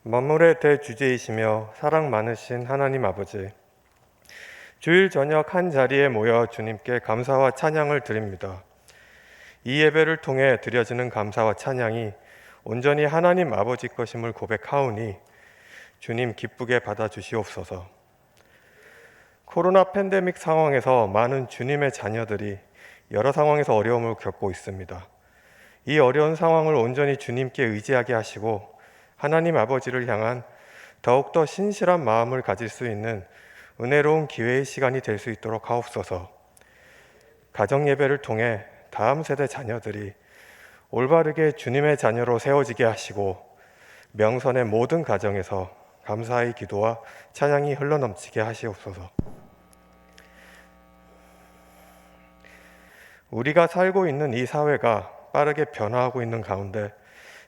만물의 대주제이시며 사랑 많으신 하나님 아버지, 주일 저녁 한 자리에 모여 주님께 감사와 찬양을 드립니다. 이 예배를 통해 드려지는 감사와 찬양이 온전히 하나님 아버지 것임을 고백하오니 주님 기쁘게 받아주시옵소서. 코로나 팬데믹 상황에서 많은 주님의 자녀들이 여러 상황에서 어려움을 겪고 있습니다. 이 어려운 상황을 온전히 주님께 의지하게 하시고 하나님 아버지를 향한 더욱더 신실한 마음을 가질 수 있는 은혜로운 기회의 시간이 될 수 있도록 하옵소서. 가정 예배를 통해 다음 세대 자녀들이 올바르게 주님의 자녀로 세워지게 하시고 명선의 모든 가정에서 감사의 기도와 찬양이 흘러넘치게 하시옵소서. 우리가 살고 있는 이 사회가 빠르게 변화하고 있는 가운데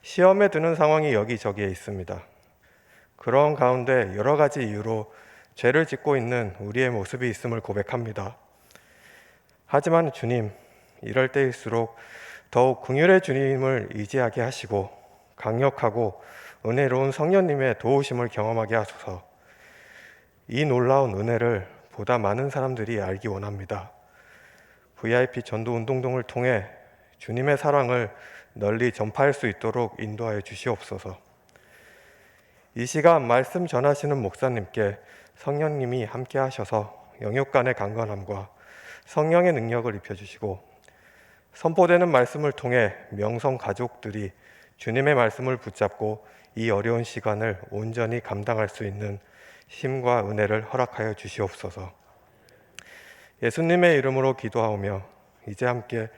시험에 드는 상황이 여기저기에 있습니다. 그런 가운데 여러 가지 이유로 죄를 짓고 있는 우리의 모습이 있음을 고백합니다. 하지만 주님, 이럴 때일수록 더욱 긍휼의 주님을 의지하게 하시고 강력하고 은혜로운 성령님의 도우심을 경험하게 하소서. 이 놀라운 은혜를 보다 많은 사람들이 알기 원합니다. VIP 전도운동동을 통해 주님의 사랑을 널리 전파할 수 있도록 인도하여 주시옵소서. 이 시간 말씀 전하시는 목사님께 성령님이 함께 하셔서 영육간의 강건함과 성령의 능력을 입혀주시고 선포되는 말씀을 통해 명성 가족들이 주님의 말씀을 붙잡고 이 어려운 시간을 온전히 감당할 수 있는 힘과 은혜를 허락하여 주시옵소서. 예수님의 이름으로 기도하오며 이제 함께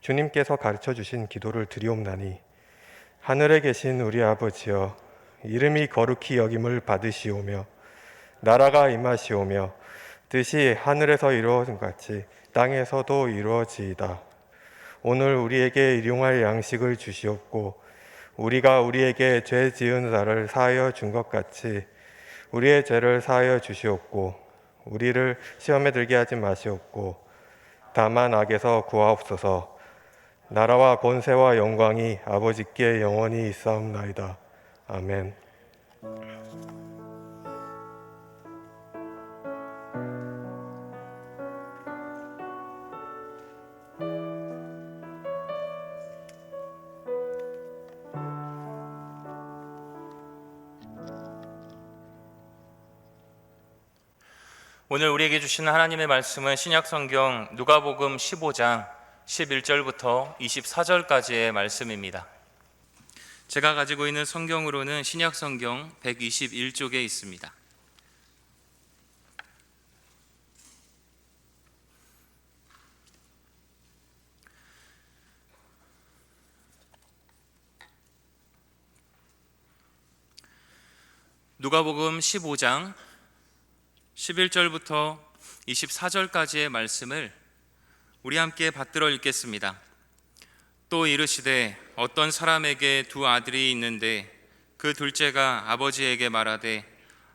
주님께서 가르쳐 주신 기도를 드리옵나니 하늘에 계신 우리 아버지여, 이름이 거룩히 여김을 받으시오며 나라가 임하시오며 뜻이 하늘에서 이루어진 같이 땅에서도 이루어지이다. 오늘 우리에게 일용할 양식을 주시옵고 우리가 우리에게 죄 지은 자를 사하여 준 것 같이 우리의 죄를 사하여 주시옵고 우리를 시험에 들게 하지 마시옵고 다만 악에서 구하옵소서. 나라와 권세와 영광이 아버지께 영원히 있사옵나이다. 아멘. 오늘 우리에게 주시는 하나님의 말씀은 신약성경 누가복음 15장 11절부터 24절까지의 말씀입니다. 제가 가지고 있는 성경으로는 신약성경 121쪽에 있습니다. 누가복음 15장 11절부터 24절까지의 말씀을 우리 함께 받들어 읽겠습니다. 또 이르시되 어떤 사람에게 두 아들이 있는데 그 둘째가 아버지에게 말하되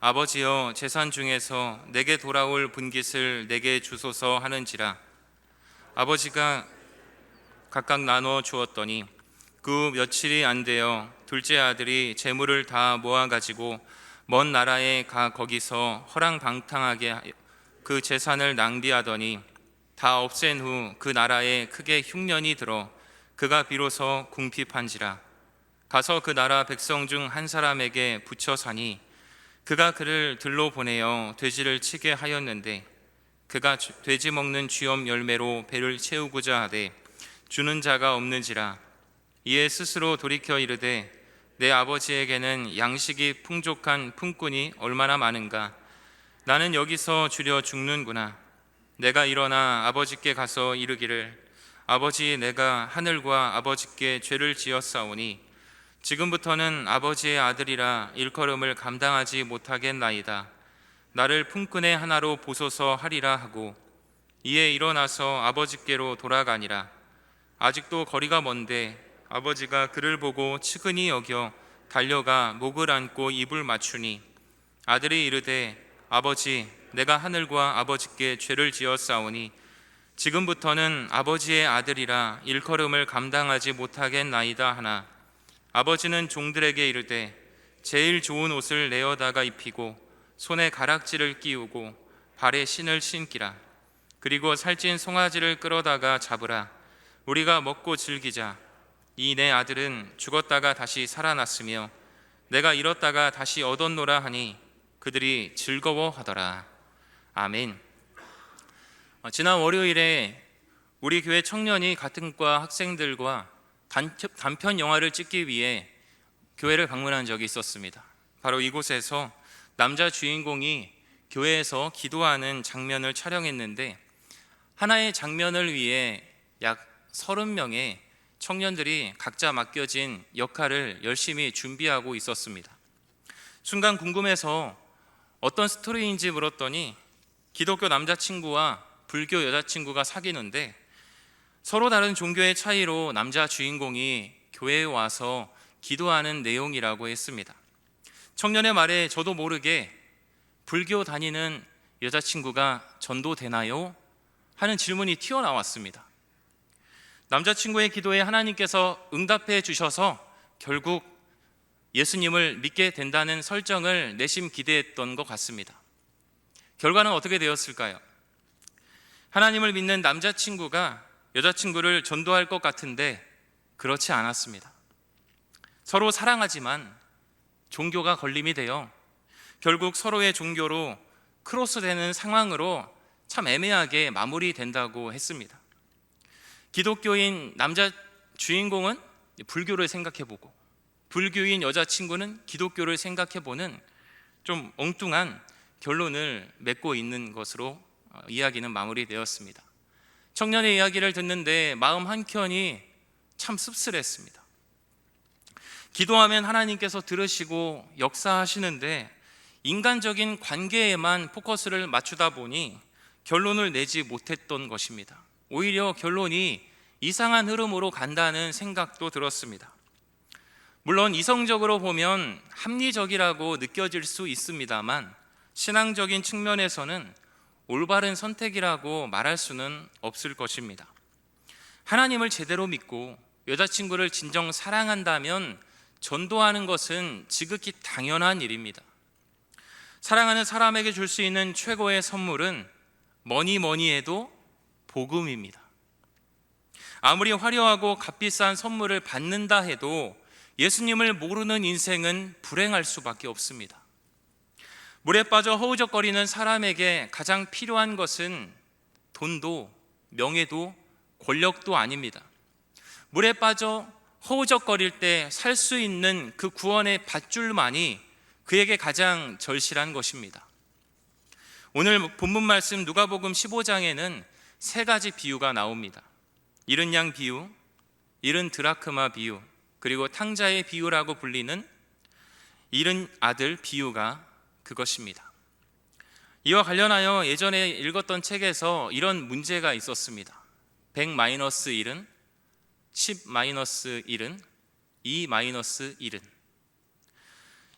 아버지여 재산 중에서 내게 돌아올 분깃을 내게 주소서 하는지라. 아버지가 각각 나눠 주었더니 그 며칠이 안 되어 둘째 아들이 재물을 다 모아 가지고 먼 나라에 가 거기서 허랑방탕하게 그 재산을 낭비하더니 다 없앤 후 그 나라에 크게 흉년이 들어 그가 비로소 궁핍한지라. 가서 그 나라 백성 중 한 사람에게 붙여 사니 그가 그를 들로 보내어 돼지를 치게 하였는데 그가 돼지 먹는 쥐엄 열매로 배를 채우고자 하되 주는 자가 없는지라. 이에 스스로 돌이켜 이르되 내 아버지에게는 양식이 풍족한 품꾼이 얼마나 많은가. 나는 여기서 주려 죽는구나. 내가 일어나 아버지께 가서 이르기를 아버지, 내가 하늘과 아버지께 죄를 지었사오니 지금부터는 아버지의 아들이라 일컬음을 감당하지 못하겠나이다. 나를 품꾼의 하나로 보소서 하리라 하고 이에 일어나서 아버지께로 돌아가니라. 아직도 거리가 먼데 아버지가 그를 보고 측은히 여겨 달려가 목을 안고 입을 맞추니 아들이 이르되 아버지, 내가 하늘과 아버지께 죄를 지었사오니 지금부터는 아버지의 아들이라 일컬음을 감당하지 못하겠나이다 하나 아버지는 종들에게 이르되 제일 좋은 옷을 내어다가 입히고 손에 가락지를 끼우고 발에 신을 신기라. 그리고 살찐 송아지를 끌어다가 잡으라. 우리가 먹고 즐기자. 이 내 아들은 죽었다가 다시 살아났으며 내가 잃었다가 다시 얻었노라 하니 그들이 즐거워하더라. 아멘. 지난 월요일에 우리 교회 청년이 같은 과 학생들과 단편 영화를 찍기 위해 교회를 방문한 적이 있었습니다. 바로 이곳에서 남자 주인공이 교회에서 기도하는 장면을 촬영했는데, 하나의 장면을 위해 약 30명의 청년들이 각자 맡겨진 역할을 열심히 준비하고 있었습니다. 순간 궁금해서 어떤 스토리인지 물었더니 기독교 남자친구와 불교 여자친구가 사귀는데 서로 다른 종교의 차이로 남자 주인공이 교회에 와서 기도하는 내용이라고 했습니다. 청년의 말에 저도 모르게 불교 다니는 여자친구가 전도되나요? 하는 질문이 튀어나왔습니다. 남자친구의 기도에 하나님께서 응답해 주셔서 결국 예수님을 믿게 된다는 설정을 내심 기대했던 것 같습니다. 결과는 어떻게 되었을까요? 하나님을 믿는 남자친구가 여자친구를 전도할 것 같은데 그렇지 않았습니다. 서로 사랑하지만 종교가 걸림이 되어 결국 서로의 종교로 크로스되는 상황으로 참 애매하게 마무리된다고 했습니다. 기독교인 남자 주인공은 불교를 생각해보고 불교인 여자친구는 기독교를 생각해보는 좀 엉뚱한 결론을 맺고 있는 것으로 이야기는 마무리되었습니다. 청년의 이야기를 듣는데 마음 한켠이 참 씁쓸했습니다. 기도하면 하나님께서 들으시고 역사하시는데 인간적인 관계에만 포커스를 맞추다 보니 결론을 내지 못했던 것입니다. 오히려 결론이 이상한 흐름으로 간다는 생각도 들었습니다. 물론 이성적으로 보면 합리적이라고 느껴질 수 있습니다만 신앙적인 측면에서는 올바른 선택이라고 말할 수는 없을 것입니다. 하나님을 제대로 믿고 여자친구를 진정 사랑한다면 전도하는 것은 지극히 당연한 일입니다. 사랑하는 사람에게 줄 수 있는 최고의 선물은 뭐니 해도 복음입니다. 아무리 화려하고 값비싼 선물을 받는다 해도 예수님을 모르는 인생은 불행할 수밖에 없습니다. 물에 빠져 허우적거리는 사람에게 가장 필요한 것은 돈도 명예도 권력도 아닙니다. 물에 빠져 허우적거릴 때 살 수 있는 그 구원의 밧줄만이 그에게 가장 절실한 것입니다. 오늘 본문 말씀 누가복음 15장에는 세 가지 비유가 나옵니다. 잃은 양 비유, 잃은 드라크마 비유, 그리고 탕자의 비유라고 불리는 잃은 아들 비유가 그것입니다. 이와 관련하여 예전에 읽었던 책에서 이런 문제가 있었습니다. 100-1은 10-1은 2-1은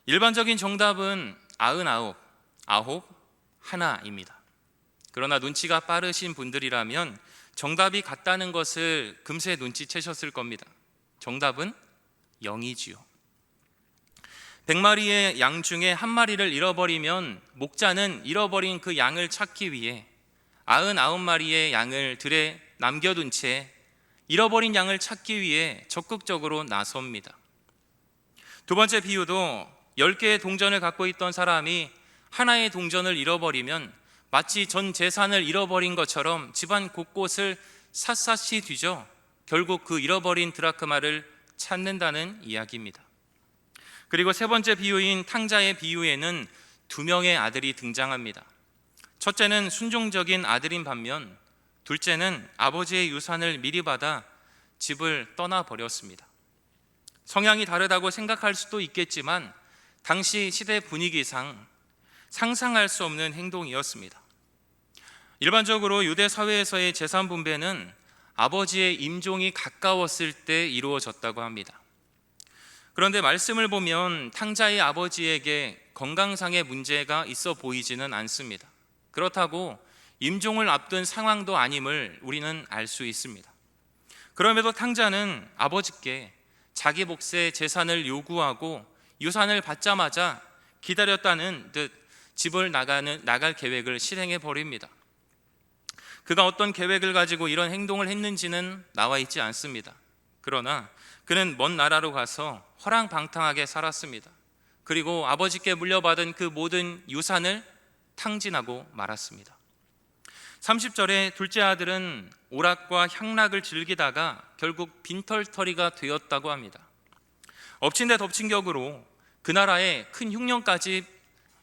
일반적인 정답은 99, 아홉, 하나입니다. 그러나 눈치가 빠르신 분들이라면 정답이 같다는 것을 금세 눈치채셨을 겁니다. 정답은 0이지요. 100마리의 양 중에 한 마리를 잃어버리면 목자는 잃어버린 그 양을 찾기 위해 99마리의 양을 들에 남겨둔 채 잃어버린 양을 찾기 위해 적극적으로 나섭니다. 두 번째 비유도 10개의 동전을 갖고 있던 사람이 하나의 동전을 잃어버리면 마치 전 재산을 잃어버린 것처럼 집안 곳곳을 샅샅이 뒤져 결국 그 잃어버린 드라크마를 찾는다는 이야기입니다. 그리고 세 번째 비유인 탕자의 비유에는 2명의 아들이 등장합니다. 첫째는 순종적인 아들인 반면 둘째는 아버지의 유산을 미리 받아 집을 떠나버렸습니다. 성향이 다르다고 생각할 수도 있겠지만 당시 시대 분위기상 상상할 수 없는 행동이었습니다. 일반적으로 유대 사회에서의 재산 분배는 아버지의 임종이 가까웠을 때 이루어졌다고 합니다. 그런데 말씀을 보면 탕자의 아버지에게 건강상의 문제가 있어 보이지는 않습니다. 그렇다고 임종을 앞둔 상황도 아님을 우리는 알 수 있습니다. 그럼에도 탕자는 아버지께 자기 몫의 재산을 요구하고 유산을 받자마자 기다렸다는 듯 집을 나갈 계획을 실행해 버립니다. 그가 어떤 계획을 가지고 이런 행동을 했는지는 나와 있지 않습니다. 그러나 그는 먼 나라로 가서 허랑방탕하게 살았습니다. 그리고 아버지께 물려받은 그 모든 유산을 탕진하고 말았습니다. 30절에 둘째 아들은 오락과 향락을 즐기다가 결국 빈털터리가 되었다고 합니다. 엎친 데 덮친 격으로 그 나라에 큰 흉년까지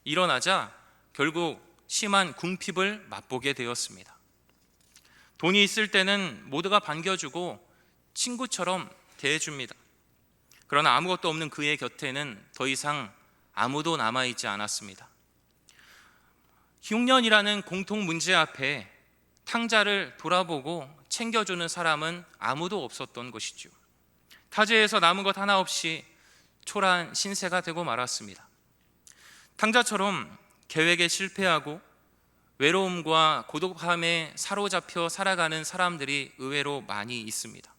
일어나자 결국 심한 궁핍을 맛보게 되었습니다. 돈이 있을 때는 모두가 반겨주고 친구처럼 대해줍니다. 그러나 아무것도 없는 그의 곁에는 더 이상 아무도 남아있지 않았습니다. 흉년이라는 공통 문제 앞에 탕자를 돌아보고 챙겨주는 사람은 아무도 없었던 것이죠. 타지에서 남은 것 하나 없이 초라한 신세가 되고 말았습니다. 탕자처럼 계획에 실패하고 외로움과 고독함에 사로잡혀 살아가는 사람들이 의외로 많이 있습니다.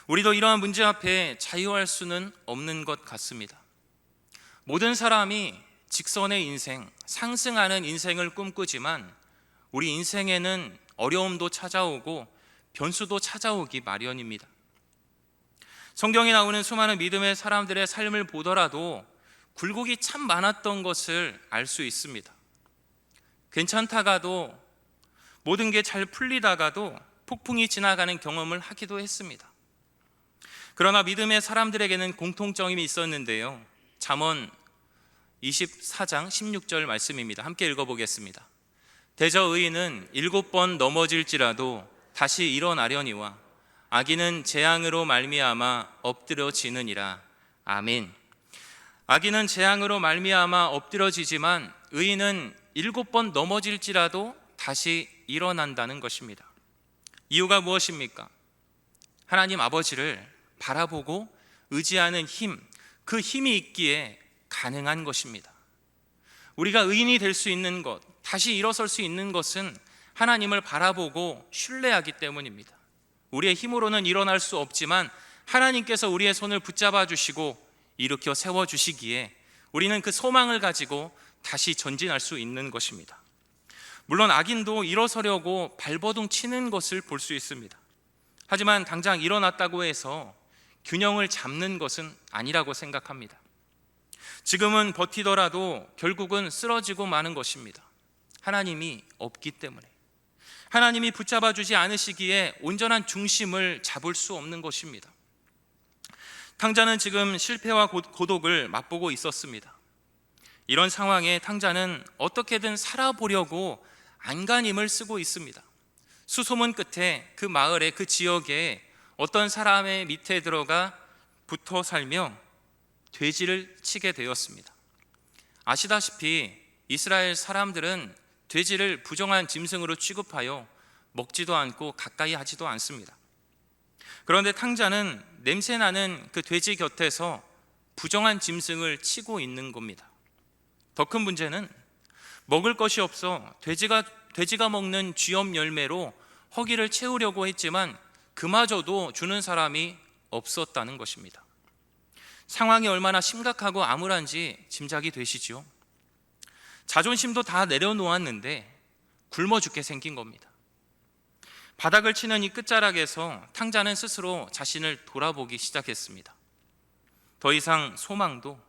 우리도 이러한 문제 앞에 자유할 수는 없는 것 같습니다. 모든 사람이 직선의 인생, 상승하는 인생을 꿈꾸지만 우리 인생에는 어려움도 찾아오고 변수도 찾아오기 마련입니다. 성경에 나오는 수많은 믿음의 사람들의 삶을 보더라도 굴곡이 참 많았던 것을 알 수 있습니다. 괜찮다가도 모든 게 잘 풀리다가도 폭풍이 지나가는 경험을 하기도 했습니다. 그러나 믿음의 사람들에게는 공통점이 있었는데요. 잠언 24장 16절 말씀입니다. 함께 읽어보겠습니다. 대저 의인은 7번 넘어질지라도 다시 일어나려니와 악인은 재앙으로 말미암아 엎드러지느니라. 아멘. 악인은 재앙으로 말미암아 엎드러지지만 의인은 7번 넘어질지라도 다시 일어난다는 것입니다. 이유가 무엇입니까? 하나님 아버지를 바라보고 의지하는 힘, 그 힘이 있기에 가능한 것입니다. 우리가 의인이 될 수 있는 것, 다시 일어설 수 있는 것은 하나님을 바라보고 신뢰하기 때문입니다. 우리의 힘으로는 일어날 수 없지만 하나님께서 우리의 손을 붙잡아 주시고 일으켜 세워 주시기에 우리는 그 소망을 가지고 다시 전진할 수 있는 것입니다. 물론 악인도 일어서려고 발버둥 치는 것을 볼 수 있습니다. 하지만 당장 일어났다고 해서 균형을 잡는 것은 아니라고 생각합니다. 지금은 버티더라도 결국은 쓰러지고 마는 것입니다. 하나님이 없기 때문에, 하나님이 붙잡아 주지 않으시기에 온전한 중심을 잡을 수 없는 것입니다. 탕자는 지금 실패와 고독을 맛보고 있었습니다. 이런 상황에 탕자는 어떻게든 살아보려고 안간힘을 쓰고 있습니다. 수소문 끝에 그 마을에, 그 지역에 어떤 사람의 밑에 들어가 붙어 살며 돼지를 치게 되었습니다. 아시다시피 이스라엘 사람들은 돼지를 부정한 짐승으로 취급하여 먹지도 않고 가까이 하지도 않습니다. 그런데 탕자는 냄새나는 그 돼지 곁에서 부정한 짐승을 치고 있는 겁니다. 더 큰 문제는 먹을 것이 없어 돼지가 먹는 쥐염 열매로 허기를 채우려고 했지만 그마저도 주는 사람이 없었다는 것입니다. 상황이 얼마나 심각하고 암울한지 짐작이 되시죠? 자존심도 다 내려놓았는데 굶어 죽게 생긴 겁니다. 바닥을 치는 이 끝자락에서 탕자는 스스로 자신을 돌아보기 시작했습니다. 더 이상 소망도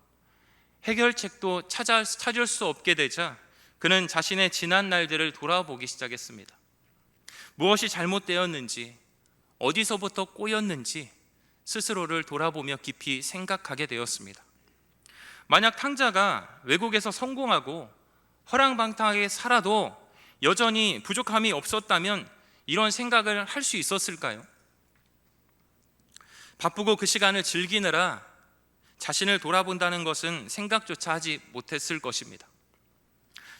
해결책도 찾을 수 없게 되자 그는 자신의 지난 날들을 돌아보기 시작했습니다. 무엇이 잘못되었는지, 어디서부터 꼬였는지 스스로를 돌아보며 깊이 생각하게 되었습니다. 만약 탕자가 외국에서 성공하고 허랑방탕하게 살아도 여전히 부족함이 없었다면 이런 생각을 할 수 있었을까요? 바쁘고 그 시간을 즐기느라 자신을 돌아본다는 것은 생각조차 하지 못했을 것입니다.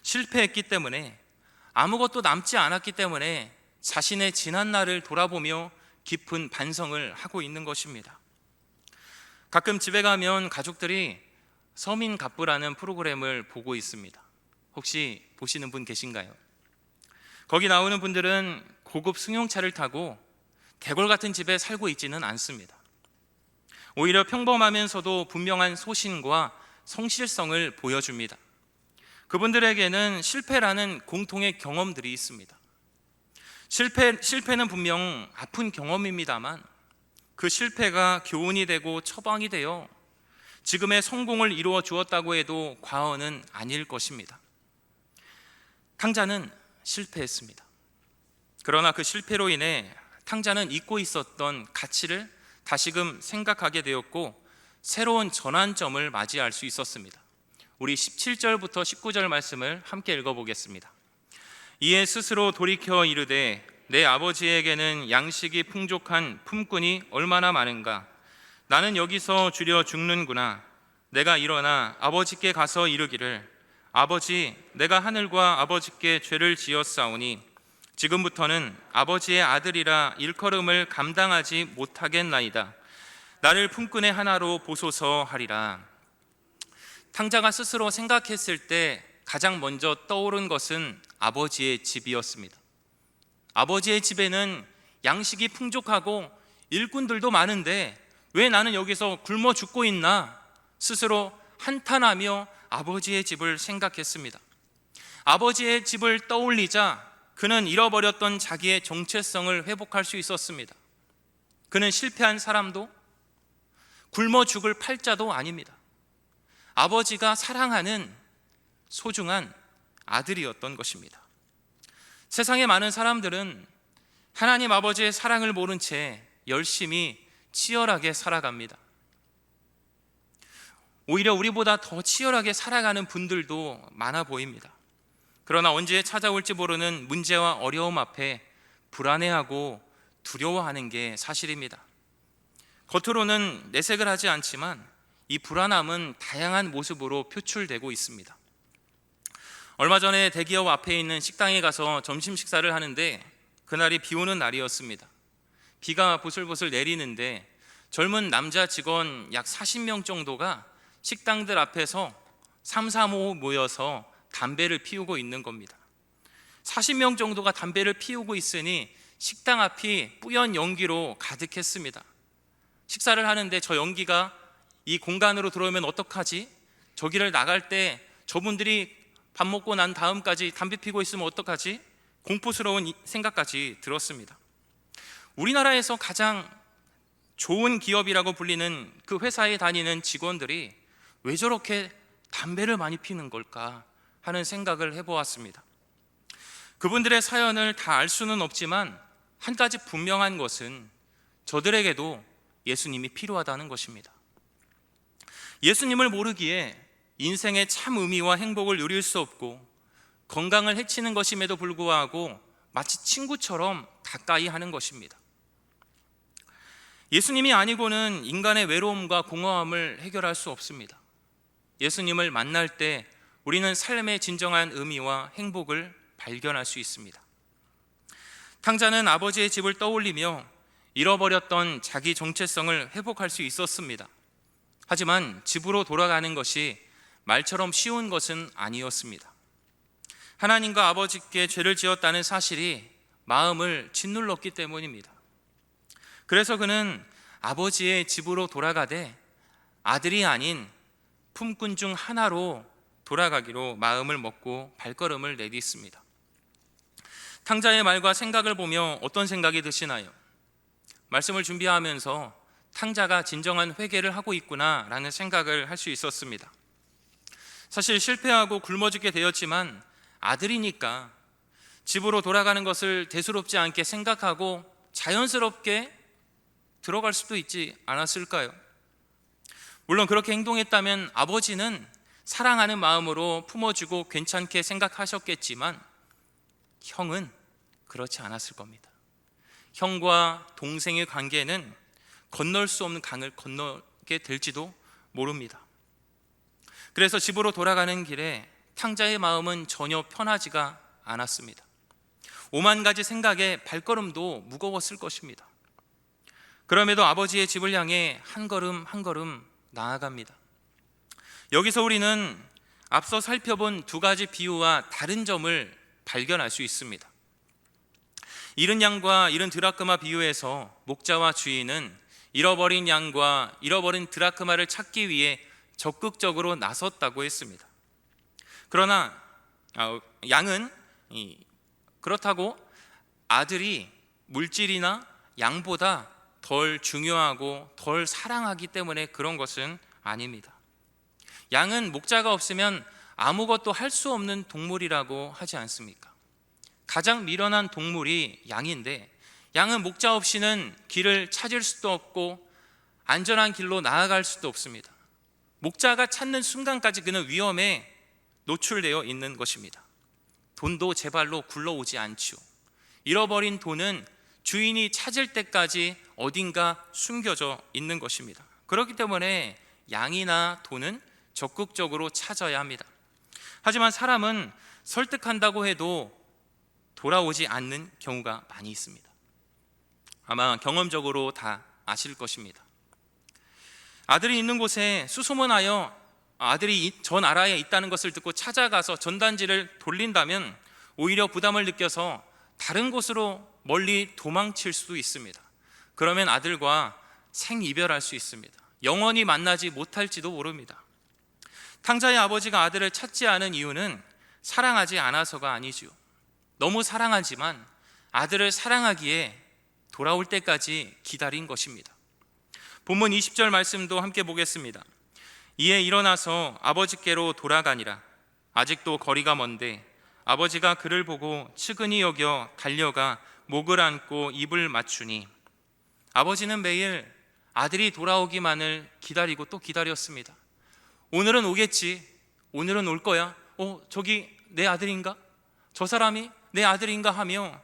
실패했기 때문에, 아무것도 남지 않았기 때문에 자신의 지난 날을 돌아보며 깊은 반성을 하고 있는 것입니다. 가끔 집에 가면 가족들이 서민갑부라는 프로그램을 보고 있습니다. 혹시 보시는 분 계신가요? 거기 나오는 분들은 고급 승용차를 타고 대궐 같은 집에 살고 있지는 않습니다. 오히려 평범하면서도 분명한 소신과 성실성을 보여줍니다. 그분들에게는 실패라는 공통의 경험들이 있습니다. 실패는 분명 아픈 경험입니다만 그 실패가 교훈이 되고 처방이 되어 지금의 성공을 이루어 주었다고 해도 과언은 아닐 것입니다. 탕자는 실패했습니다. 그러나 그 실패로 인해 탕자는 잊고 있었던 가치를 다시금 생각하게 되었고 새로운 전환점을 맞이할 수 있었습니다. 우리 17절부터 19절 말씀을 함께 읽어보겠습니다. 이에 스스로 돌이켜 이르되 내 아버지에게는 양식이 풍족한 품꾼이 얼마나 많은가. 나는 여기서 주려 죽는구나. 내가 일어나 아버지께 가서 이르기를 아버지, 내가 하늘과 아버지께 죄를 지었사오니 지금부터는 아버지의 아들이라 일컬음을 감당하지 못하겠나이다. 나를 품꾼의 하나로 보소서 하리라. 탕자가 스스로 생각했을 때 가장 먼저 떠오른 것은 아버지의 집이었습니다. 아버지의 집에는 양식이 풍족하고 일꾼들도 많은데 왜 나는 여기서 굶어 죽고 있나? 스스로 한탄하며 아버지의 집을 생각했습니다. 아버지의 집을 떠올리자 그는 잃어버렸던 자기의 정체성을 회복할 수 있었습니다. 그는 실패한 사람도 굶어 죽을 팔자도 아닙니다. 아버지가 사랑하는 소중한 아들이었던 것입니다. 세상의 많은 사람들은 하나님 아버지의 사랑을 모른 채 열심히 치열하게 살아갑니다. 오히려 우리보다 더 치열하게 살아가는 분들도 많아 보입니다. 그러나 언제 찾아올지 모르는 문제와 어려움 앞에 불안해하고 두려워하는 게 사실입니다. 겉으로는 내색을 하지 않지만 이 불안함은 다양한 모습으로 표출되고 있습니다. 얼마 전에 대기업 앞에 있는 식당에 가서 점심 식사를 하는데 그날이 비 오는 날이었습니다. 비가 보슬보슬 내리는데 젊은 남자 직원 약 40명 정도가 식당들 앞에서 3, 4모 모여서 담배를 피우고 있는 겁니다. 40명 정도가 담배를 피우고 있으니 식당 앞이 뿌연 연기로 가득했습니다. 식사를 하는데 저 연기가 이 공간으로 들어오면 어떡하지? 저기를 나갈 때 저분들이 밥 먹고 난 다음까지 담배 피고 있으면 어떡하지? 공포스러운 생각까지 들었습니다. 우리나라에서 가장 좋은 기업이라고 불리는 그 회사에 다니는 직원들이 왜 저렇게 담배를 많이 피는 걸까 하는 생각을 해보았습니다. 그분들의 사연을 다 알 수는 없지만 한 가지 분명한 것은 저들에게도 예수님이 필요하다는 것입니다. 예수님을 모르기에 인생의 참 의미와 행복을 누릴 수 없고 건강을 해치는 것임에도 불구하고 마치 친구처럼 가까이 하는 것입니다. 예수님이 아니고는 인간의 외로움과 공허함을 해결할 수 없습니다. 예수님을 만날 때 우리는 삶의 진정한 의미와 행복을 발견할 수 있습니다. 탕자는 아버지의 집을 떠올리며 잃어버렸던 자기 정체성을 회복할 수 있었습니다. 하지만 집으로 돌아가는 것이 말처럼 쉬운 것은 아니었습니다. 하나님과 아버지께 죄를 지었다는 사실이 마음을 짓눌렀기 때문입니다. 그래서 그는 아버지의 집으로 돌아가되 아들이 아닌 품꾼 중 하나로 돌아가기로 마음을 먹고 발걸음을 내딛습니다. 탕자의 말과 생각을 보며 어떤 생각이 드시나요? 말씀을 준비하면서 탕자가 진정한 회개를 하고 있구나라는 생각을 할 수 있었습니다. 사실 실패하고 굶어 죽게 되었지만 아들이니까 집으로 돌아가는 것을 대수롭지 않게 생각하고 자연스럽게 들어갈 수도 있지 않았을까요? 물론 그렇게 행동했다면 아버지는 사랑하는 마음으로 품어주고 괜찮게 생각하셨겠지만 형은 그렇지 않았을 겁니다. 형과 동생의 관계는 건널 수 없는 강을 건너게 될지도 모릅니다. 그래서 집으로 돌아가는 길에 탕자의 마음은 전혀 편하지가 않았습니다. 오만 가지 생각에 발걸음도 무거웠을 것입니다. 그럼에도 아버지의 집을 향해 한 걸음 한 걸음 나아갑니다. 여기서 우리는 앞서 살펴본 두 가지 비유와 다른 점을 발견할 수 있습니다. 잃은 양과 잃은 드라크마 비유에서 목자와 주인은 잃어버린 양과 잃어버린 드라크마를 찾기 위해 적극적으로 나섰다고 했습니다. 그러나 양은 그렇다고 아들이 물질이나 양보다 덜 중요하고 덜 사랑하기 때문에 그런 것은 아닙니다. 양은 목자가 없으면 아무것도 할 수 없는 동물이라고 하지 않습니까? 가장 미련한 동물이 양인데, 양은 목자 없이는 길을 찾을 수도 없고 안전한 길로 나아갈 수도 없습니다. 목자가 찾는 순간까지 그는 위험에 노출되어 있는 것입니다. 돈도 제 발로 굴러오지 않지요. 잃어버린 돈은 주인이 찾을 때까지 어딘가 숨겨져 있는 것입니다. 그렇기 때문에 양이나 돈은 적극적으로 찾아야 합니다. 하지만 사람은 설득한다고 해도 돌아오지 않는 경우가 많이 있습니다. 아마 경험적으로 다 아실 것입니다. 아들이 있는 곳에 수소문하여 아들이 저 나라에 있다는 것을 듣고 찾아가서 전단지를 돌린다면 오히려 부담을 느껴서 다른 곳으로 멀리 도망칠 수도 있습니다. 그러면 아들과 생이별할 수 있습니다. 영원히 만나지 못할지도 모릅니다. 탕자의 아버지가 아들을 찾지 않은 이유는 사랑하지 않아서가 아니지요. 너무 사랑하지만 아들을 사랑하기에 돌아올 때까지 기다린 것입니다. 본문 20절 말씀도 함께 보겠습니다. 이에 일어나서 아버지께로 돌아가니라. 아직도 거리가 먼데 아버지가 그를 보고 측은히 여겨 달려가 목을 안고 입을 맞추니, 아버지는 매일 아들이 돌아오기만을 기다리고 또 기다렸습니다. 오늘은 오겠지, 오늘은 올 거야, 저기 내 아들인가? 저 사람이 내 아들인가 하며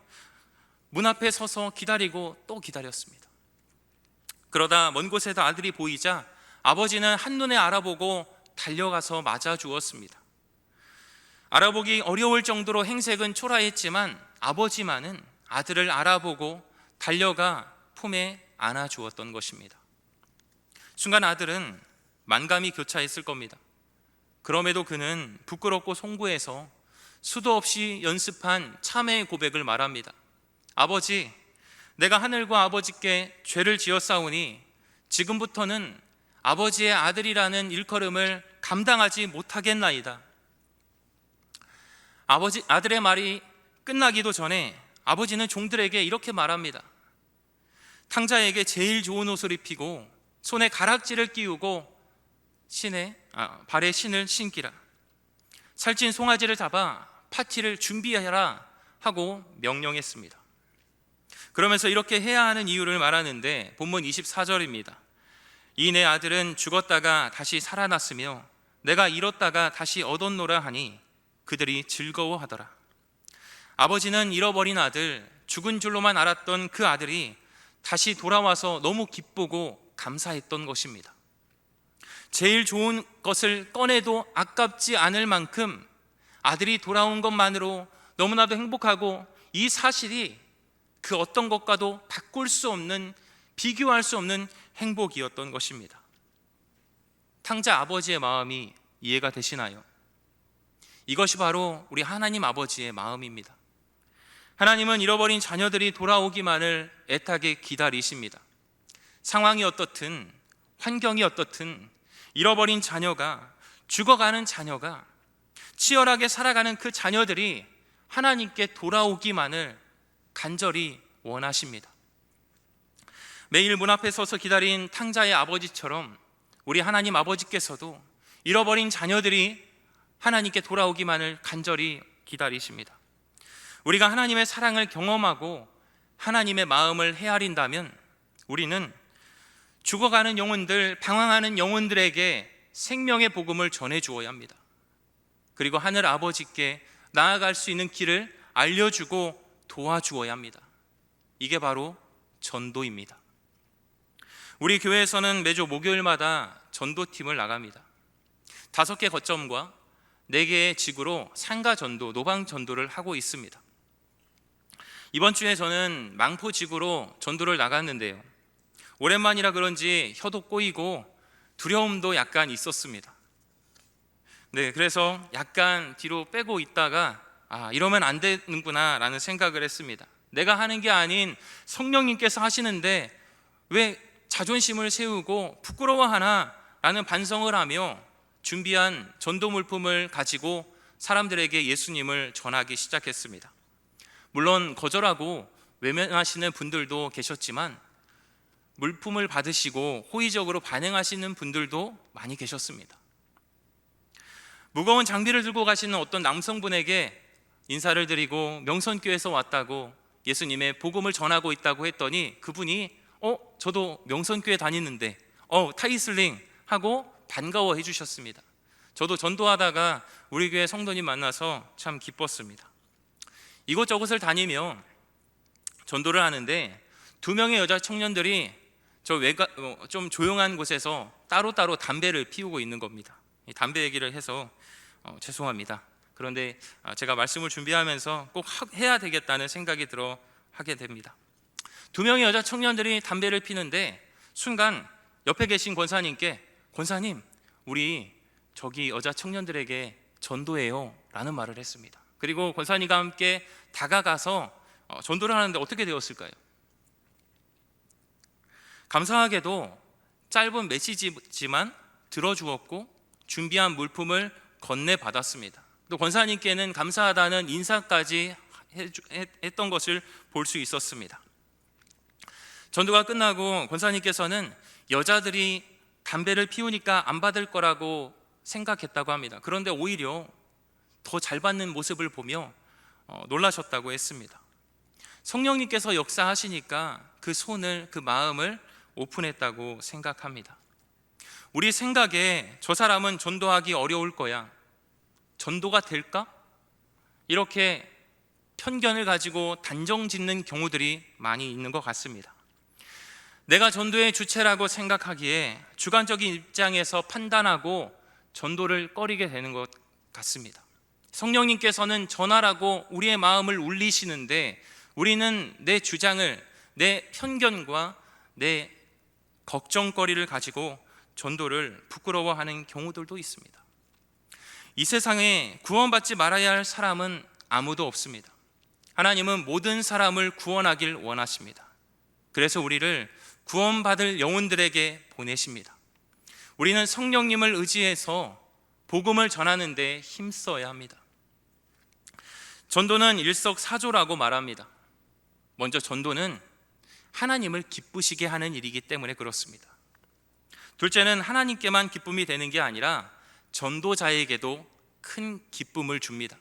문 앞에 서서 기다리고 또 기다렸습니다. 그러다 먼 곳에서 아들이 보이자 아버지는 한눈에 알아보고 달려가서 맞아 주었습니다. 알아보기 어려울 정도로 행색은 초라했지만 아버지만은 아들을 알아보고 달려가 품에 안아 주었던 것입니다. 순간 아들은 만감이 교차했을 겁니다. 그럼에도 그는 부끄럽고 송구해서 수도 없이 연습한 참회의 고백을 말합니다. 아버지, 내가 하늘과 아버지께 죄를 지었사오니 지금부터는 아버지의 아들이라는 일컬음을 감당하지 못하겠나이다. 아들의 말이 끝나기도 전에 아버지는 종들에게 이렇게 말합니다. 탕자에게 제일 좋은 옷을 입히고 손에 가락지를 끼우고 발에 신을 신기라. 살찐 송아지를 잡아 파티를 준비하라 하고 명령했습니다. 그러면서 이렇게 해야 하는 이유를 말하는데 본문 24절입니다. 이 내 아들은 죽었다가 다시 살아났으며 내가 잃었다가 다시 얻었노라 하니 그들이 즐거워하더라. 아버지는 잃어버린 아들, 죽은 줄로만 알았던 그 아들이 다시 돌아와서 너무 기쁘고 감사했던 것입니다. 제일 좋은 것을 꺼내도 아깝지 않을 만큼 아들이 돌아온 것만으로 너무나도 행복하고, 이 사실이 그 어떤 것과도 바꿀 수 없는, 비교할 수 없는 행복이었던 것입니다. 탕자 아버지의 마음이 이해가 되시나요? 이것이 바로 우리 하나님 아버지의 마음입니다. 하나님은 잃어버린 자녀들이 돌아오기만을 애타게 기다리십니다. 상황이 어떻든, 환경이 어떻든, 잃어버린 자녀가, 죽어가는 자녀가, 치열하게 살아가는 그 자녀들이 하나님께 돌아오기만을 간절히 원하십니다. 매일 문 앞에 서서 기다린 탕자의 아버지처럼 우리 하나님 아버지께서도 잃어버린 자녀들이 하나님께 돌아오기만을 간절히 기다리십니다. 우리가 하나님의 사랑을 경험하고 하나님의 마음을 헤아린다면 우리는 죽어가는 영혼들, 방황하는 영혼들에게 생명의 복음을 전해 주어야 합니다. 그리고 하늘 아버지께 나아갈 수 있는 길을 알려주고 도와주어야 합니다. 이게 바로 전도입니다. 우리 교회에서는 매주 목요일마다 전도팀을 나갑니다. 5개 거점과 4개의 지구로 상가 전도, 노방 전도를 하고 있습니다. 이번 주에 저는 망포 지구로 전도를 나갔는데요, 오랜만이라 그런지 혀도 꼬이고 두려움도 약간 있었습니다. 그래서 약간 뒤로 빼고 있다가 이러면 안 되는구나 라는 생각을 했습니다. 내가 하는 게 아닌 성령님께서 하시는데 왜 자존심을 세우고 부끄러워하나라는 반성을 하며 준비한 전도 물품을 가지고 사람들에게 예수님을 전하기 시작했습니다. 물론 거절하고 외면하시는 분들도 계셨지만 물품을 받으시고 호의적으로 반응하시는 분들도 많이 계셨습니다. 무거운 장비를 들고 가시는 어떤 남성분에게 인사를 드리고 명선교회에서 왔다고 예수님의 복음을 전하고 있다고 했더니 그분이 저도 명선교회 다니는데 타이슬링 하고 반가워해 주셨습니다. 저도 전도하다가 우리 교회 성도님 만나서 참 기뻤습니다. 이곳저곳을 다니며 전도를 하는데 2명의 여자 청년들이 좀 조용한 곳에서 따로따로 담배를 피우고 있는 겁니다. 담배 얘기를 해서 죄송합니다. 그런데 제가 말씀을 준비하면서 꼭 해야 되겠다는 생각이 들어 하게 됩니다. 2명의 여자 청년들이 담배를 피는데 순간 옆에 계신 권사님께 권사님, 우리 저기 여자 청년들에게 전도해요 라는 말을 했습니다. 그리고 권사님과 함께 다가가서 전도를 하는데 어떻게 되었을까요? 감사하게도 짧은 메시지지만 들어주었고 준비한 물품을 건네받았습니다. 또 권사님께는 감사하다는 인사까지 했던 것을 볼 수 있었습니다. 전도가 끝나고 권사님께서는 여자들이 담배를 피우니까 안 받을 거라고 생각했다고 합니다. 그런데 오히려 더 잘 받는 모습을 보며 놀라셨다고 했습니다. 성령님께서 역사하시니까 그 손을, 그 마음을 오픈했다고 생각합니다. 우리 생각에 저 사람은 전도하기 어려울 거야, 전도가 될까? 이렇게 편견을 가지고 단정 짓는 경우들이 많이 있는 것 같습니다. 내가 전도의 주체라고 생각하기에 주관적인 입장에서 판단하고 전도를 꺼리게 되는 것 같습니다. 성령님께서는 전하라고 우리의 마음을 울리시는데 우리는 내 주장을, 내 편견과 내 걱정거리를 가지고 전도를 부끄러워하는 경우들도 있습니다. 이 세상에 구원받지 말아야 할 사람은 아무도 없습니다. 하나님은 모든 사람을 구원하길 원하십니다. 그래서 우리를 구원받을 영혼들에게 보내십니다. 우리는 성령님을 의지해서 복음을 전하는 데 힘써야 합니다. 전도는 일석사조라고 말합니다. 먼저 전도는 하나님을 기쁘시게 하는 일이기 때문에 그렇습니다. 둘째는 하나님께만 기쁨이 되는 게 아니라 전도자에게도 큰 기쁨을 줍니다.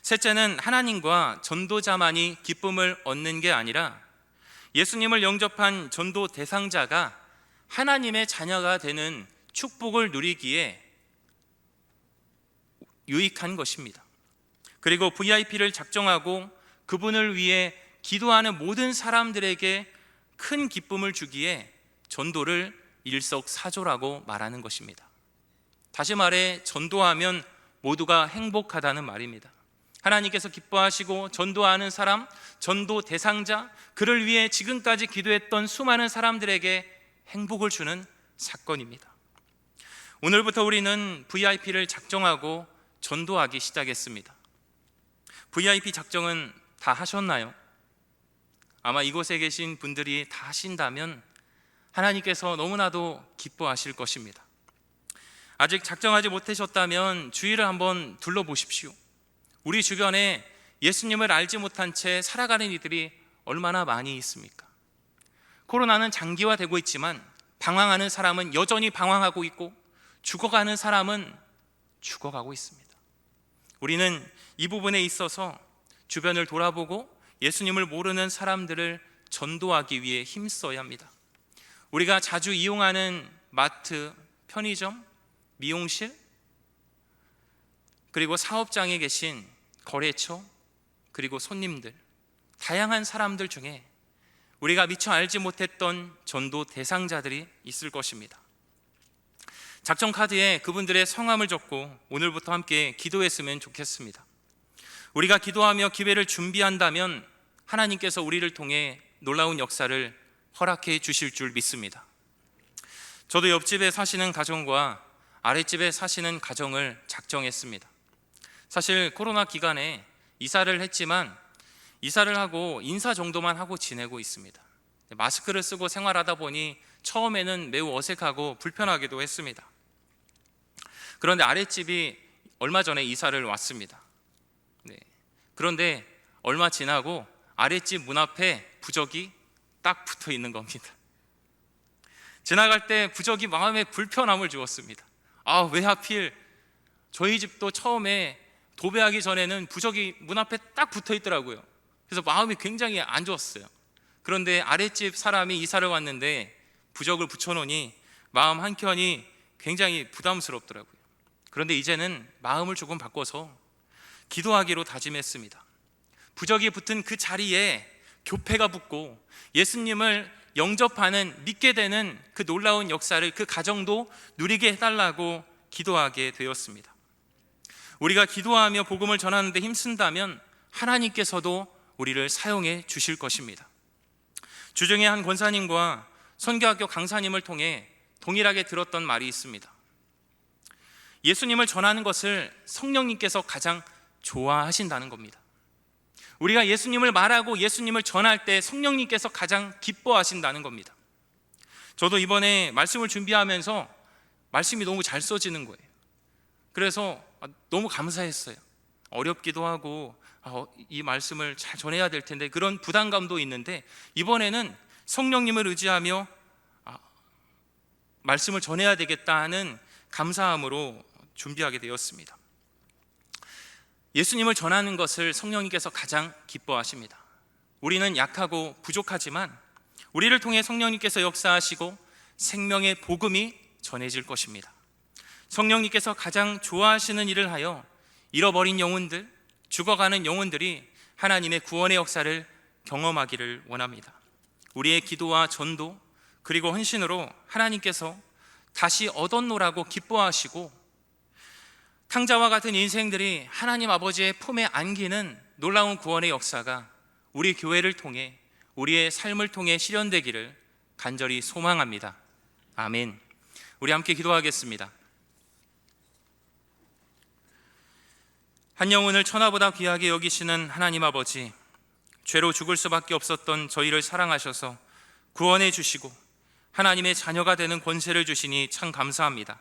셋째는 하나님과 전도자만이 기쁨을 얻는 게 아니라 예수님을 영접한 전도 대상자가 하나님의 자녀가 되는 축복을 누리기에 유익한 것입니다. 그리고 VIP를 작정하고 그분을 위해 기도하는 모든 사람들에게 큰 기쁨을 주기에 전도를 일석사조라고 말하는 것입니다. 다시 말해 전도하면 모두가 행복하다는 말입니다. 하나님께서 기뻐하시고 전도하는 사람, 전도 대상자, 그를 위해 지금까지 기도했던 수많은 사람들에게 행복을 주는 사건입니다. 오늘부터 우리는 VIP를 작정하고 전도하기 시작했습니다. VIP 작정은 다 하셨나요? 아마 이곳에 계신 분들이 다 하신다면 하나님께서 너무나도 기뻐하실 것입니다. 아직 작정하지 못하셨다면 주위를 한번 둘러보십시오. 우리 주변에 예수님을 알지 못한 채 살아가는 이들이 얼마나 많이 있습니까? 코로나는 장기화되고 있지만 방황하는 사람은 여전히 방황하고 있고 죽어가는 사람은 죽어가고 있습니다. 우리는 이 부분에 있어서 주변을 돌아보고 예수님을 모르는 사람들을 전도하기 위해 힘써야 합니다. 우리가 자주 이용하는 마트, 편의점, 미용실, 그리고 사업장에 계신 거래처, 그리고 손님들, 다양한 사람들 중에 우리가 미처 알지 못했던 전도 대상자들이 있을 것입니다. 작정 카드에 그분들의 성함을 적고 오늘부터 함께 기도했으면 좋겠습니다. 우리가 기도하며 기회를 준비한다면 하나님께서 우리를 통해 놀라운 역사를 허락해 주실 줄 믿습니다. 저도 옆집에 사시는 가정과 아랫집에 사시는 가정을 작정했습니다. 사실 코로나 기간에 이사를 했지만 이사를 하고 인사 정도만 하고 지내고 있습니다. 마스크를 쓰고 생활하다 보니 처음에는 매우 어색하고 불편하기도 했습니다. 그런데 아랫집이 얼마 전에 이사를 왔습니다. 그런데 얼마 지나고 아랫집 문 앞에 부적이 딱 붙어 있는 겁니다. 지나갈 때 부적이 마음에 불편함을 주었습니다. 왜 하필 저희 집도 처음에 도배하기 전에는 부적이 문 앞에 딱 붙어 있더라고요. 그래서 마음이 굉장히 안 좋았어요. 그런데 아랫집 사람이 이사를 왔는데 부적을 붙여놓으니 마음 한켠이 굉장히 부담스럽더라고요. 그런데 이제는 마음을 조금 바꿔서 기도하기로 다짐했습니다. 부적이 붙은 그 자리에 교패가 붙고 예수님을 영접하는, 믿게 되는 그 놀라운 역사를 그 가정도 누리게 해달라고 기도하게 되었습니다. 우리가 기도하며 복음을 전하는데 힘쓴다면 하나님께서도 우리를 사용해 주실 것입니다. 주중에 한 권사님과 선교학교 강사님을 통해 동일하게 들었던 말이 있습니다. 예수님을 전하는 것을 성령님께서 가장 좋아하신다는 겁니다. 우리가 예수님을 말하고 예수님을 전할 때 성령님께서 가장 기뻐하신다는 겁니다. 저도 이번에 말씀을 준비하면서 말씀이 너무 잘 써지는 거예요. 그래서 너무 감사했어요. 어렵기도 하고 이 말씀을 잘 전해야 될 텐데 그런 부담감도 있는데 이번에는 성령님을 의지하며 말씀을 전해야 되겠다 하는 감사함으로 준비하게 되었습니다. 예수님을 전하는 것을 성령님께서 가장 기뻐하십니다. 우리는 약하고 부족하지만 우리를 통해 성령님께서 역사하시고 생명의 복음이 전해질 것입니다. 성령님께서 가장 좋아하시는 일을 하여 잃어버린 영혼들, 죽어가는 영혼들이 하나님의 구원의 역사를 경험하기를 원합니다. 우리의 기도와 전도 그리고 헌신으로 하나님께서 다시 얻었노라고 기뻐하시고 탕자와 같은 인생들이 하나님 아버지의 품에 안기는 놀라운 구원의 역사가 우리 교회를 통해 우리의 삶을 통해 실현되기를 간절히 소망합니다. 아멘. 우리 함께 기도하겠습니다. 한 영혼을 천하보다 귀하게 여기시는 하나님 아버지, 죄로 죽을 수밖에 없었던 저희를 사랑하셔서 구원해 주시고 하나님의 자녀가 되는 권세를 주시니 참 감사합니다.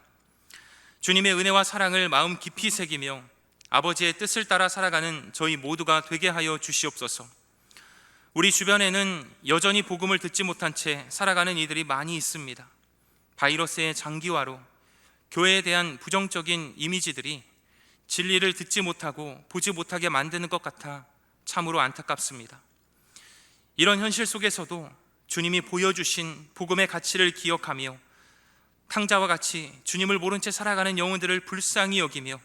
주님의 은혜와 사랑을 마음 깊이 새기며 아버지의 뜻을 따라 살아가는 저희 모두가 되게 하여 주시옵소서. 우리 주변에는 여전히 복음을 듣지 못한 채 살아가는 이들이 많이 있습니다. 바이러스의 장기화로 교회에 대한 부정적인 이미지들이 진리를 듣지 못하고 보지 못하게 만드는 것 같아 참으로 안타깝습니다. 이런 현실 속에서도 주님이 보여주신 복음의 가치를 기억하며 탕자와 같이 주님을 모른 채 살아가는 영혼들을 불쌍히 여기며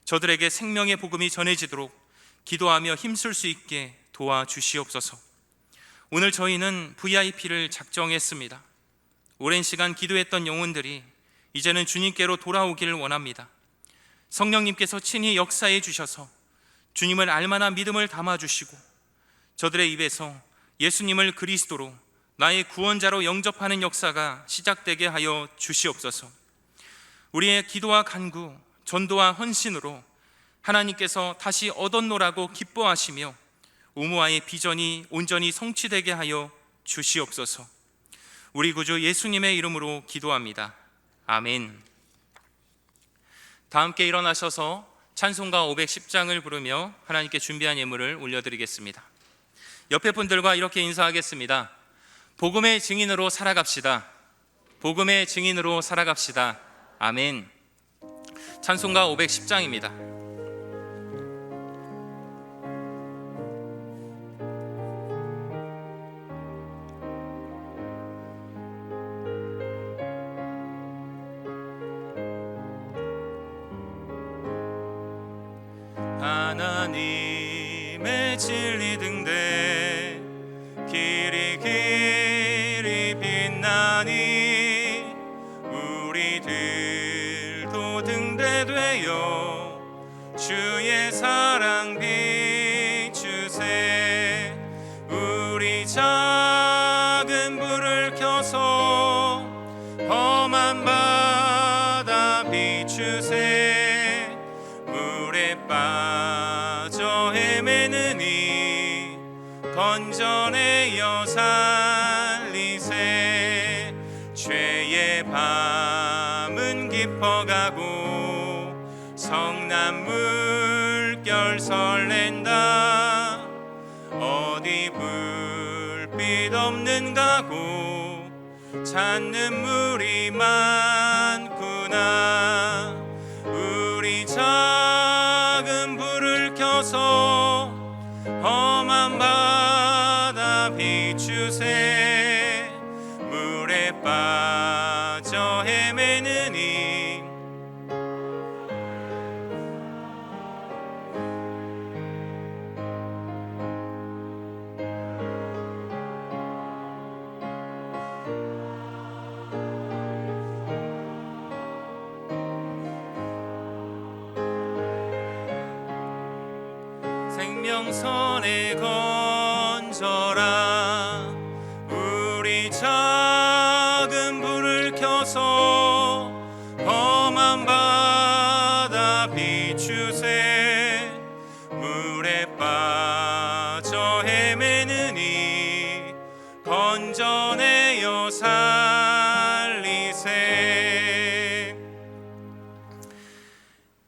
저들에게 생명의 복음이 전해지도록 기도하며 힘쓸 수 있게 도와주시옵소서. 오늘 저희는 VIP를 작정했습니다. 오랜 시간 기도했던 영혼들이 이제는 주님께로 돌아오기를 원합니다. 성령님께서 친히 역사해 주셔서 주님을 알만한 믿음을 담아주시고 저들의 입에서 예수님을 그리스도로 나의 구원자로 영접하는 역사가 시작되게 하여 주시옵소서. 우리의 기도와 간구, 전도와 헌신으로 하나님께서 다시 얻었노라고 기뻐하시며 우무와의 비전이 온전히 성취되게 하여 주시옵소서. 우리 구주 예수님의 이름으로 기도합니다. 아멘. 다 함께 일어나셔서 찬송가 510장을 부르며 하나님께 준비한 예물을 올려드리겠습니다. 옆에 분들과 이렇게 인사하겠습니다. 복음의 증인으로 살아갑시다. 복음의 증인으로 살아갑시다. 아멘. 찬송가 510장입니다. 하나님의 진리 등대 길이 빛나니 우리들도 등대되어 주의 사랑 비추세. 우리 작은 불을 켜서 험한 바다 비추세. 물에 빠져 헤매는 이 건전의 여산 깊어가고 성난 물결 설렌다. 어디 불빛 없는 가고 찾는 물이 많구나. 우리 작은 불을 켜서 험한 바다 비추세. 물에 빠져 헤매는 이 생명선에 건져라. 우리 작은 불을 켜서 험한 바다 비추세. 물에 빠져 헤매는 이 건져내어 살리세.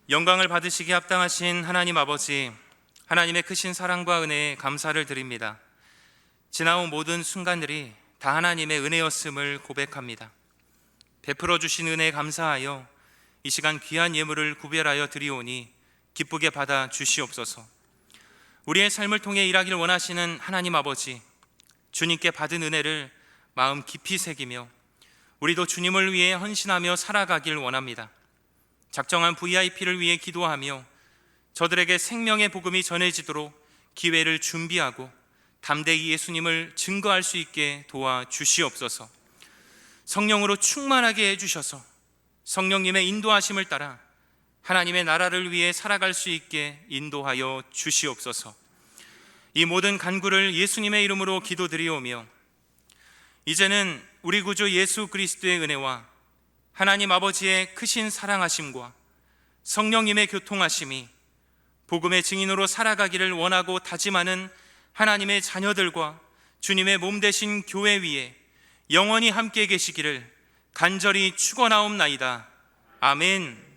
영광을 받으시기에 합당하신 하나님 아버지, 하나님의 크신 사랑과 은혜에 감사를 드립니다. 지나온 모든 순간들이 다 하나님의 은혜였음을 고백합니다. 베풀어 주신 은혜에 감사하여 이 시간 귀한 예물을 구별하여 드리오니 기쁘게 받아 주시옵소서. 우리의 삶을 통해 일하기를 원하시는 하나님 아버지, 주님께 받은 은혜를 마음 깊이 새기며 우리도 주님을 위해 헌신하며 살아가길 원합니다. 작정한 VIP를 위해 기도하며 저들에게 생명의 복음이 전해지도록 기회를 준비하고 담대히 예수님을 증거할 수 있게 도와주시옵소서. 성령으로 충만하게 해주셔서 성령님의 인도하심을 따라 하나님의 나라를 위해 살아갈 수 있게 인도하여 주시옵소서. 이 모든 간구를 예수님의 이름으로 기도드리오며 이제는 우리 구주 예수 그리스도의 은혜와 하나님 아버지의 크신 사랑하심과 성령님의 교통하심이 복음의 증인으로 살아가기를 원하고 다짐하는 하나님의 자녀들과 주님의 몸 되신 교회 위에 영원히 함께 계시기를 간절히 축원하옵나이다. 아멘.